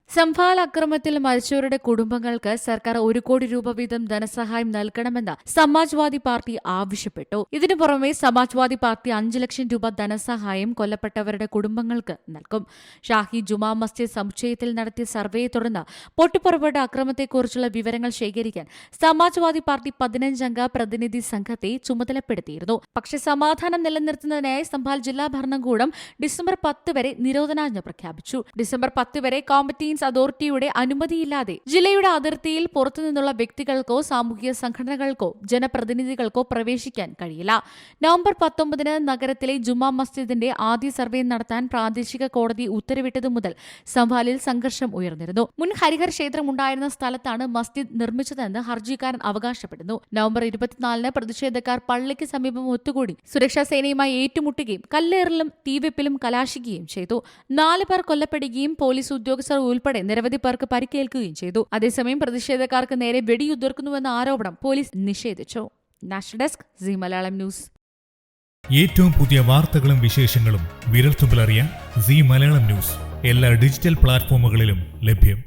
സംഫാൽ അക്രമത്തിൽ മരിച്ചവരുടെ കുടുംബങ്ങൾക്ക് സർക്കാർ 1 കോടി രൂപ വീതം ധനസഹായം നൽകണമെന്ന് സമാജ്വാദി പാർട്ടി ആവശ്യപ്പെട്ടു. ഇതിനു പുറമെ സമാജ്വാദി പാർട്ടി 5 ലക്ഷം രൂപ ധനസഹായം കൊല്ലപ്പെട്ടവരുടെ കുടുംബങ്ങൾക്ക് നൽകും. ഷാഹി ജുമാ മസ്ജിദ് സമുച്ചയത്തിൽ നടത്തിയ സർവേയെ തുടർന്ന് പൊട്ടിപ്പുറപ്പെട്ട അക്രമത്തെക്കുറിച്ചുള്ള വിവരങ്ങൾ ശേഖരിക്കാൻ സമാജ്വാദി പാർട്ടി 15-അംഗ പ്രതിനിധി സംഘത്തെ ചുമതലപ്പെടുത്തിയിരുന്നു. പക്ഷേ സമാധാനം നിലനിർത്തുന്നതിനായി സംഫാൽ ജില്ലാ ഭരണകൂടം ഡിസംബർ 10 വരെ നിരോധനാജ്ഞ പ്രഖ്യാപിച്ചു. ഡിസംബർ 10 വരെ കോമ്പറ്റീൻസ് അതോറിറ്റിയുടെ അനുമതിയില്ലാതെ ജില്ലയുടെ അതിർത്തിയിൽ പുറത്തുനിന്നുള്ള വ്യക്തികൾക്കോ സാമൂഹിക സംഘടനകൾക്കോ ജനപ്രതിനിധികൾക്കോ പ്രവേശിക്കാൻ കഴിയില്ല. നവംബർ 19 നഗരത്തിലെ ജുമാ മസ്ജിദിന്റെ ആദ്യ സർവേ നടത്താൻ പ്രാദേശിക കോടതി ഉത്തരവിട്ടതു മുതൽ സംഫാലിൽ സംഘർഷം ഉയർന്നിരുന്നു. മുൻ ഹരിഹർ ക്ഷേത്രം ഉണ്ടായിരുന്ന സ്ഥലത്താണ് മസ്ജിദ് നിർമ്മിച്ചതെന്ന് ഹർജിക്കാരൻ അവകാശപ്പെടുന്നു. നവംബർ 24 പ്രതിഷേധക്കാർ പള്ളിക്ക് സമീപം ഒത്തുകൂടി സുരക്ഷാ സേനയുമായി ഏറ്റുമുട്ടുകയും കല്ലേറിലും തീവെപ്പിലും കലാശിക്കുകയും ചെയ്തു. 4 പേർ കൊല്ലപ്പെടുകയും പോലീസ് ഉദ്യോഗസ്ഥർ ഉൾപ്പെടെ നിരവധി പേർക്ക് പരിക്കേൽക്കുകയും ചെയ്തു. അതേസമയം പ്രതിഷേധക്കാർക്ക് നേരെ വെടിയുതിർക്കുന്നുവെന്ന ആരോപണം പോലീസ് നിഷേധിച്ചു. National desk Zee Malayalam news. ഏറ്റവും പുതിയ വാർത്തകളും വിശേഷങ്ങളും വിരൽത്തുമ്പിലറിയാൻ സീ മലയാളം ന്യൂസ് എല്ലാ ഡിജിറ്റൽ പ്ലാറ്റ്ഫോമുകളിലും ലഭ്യം.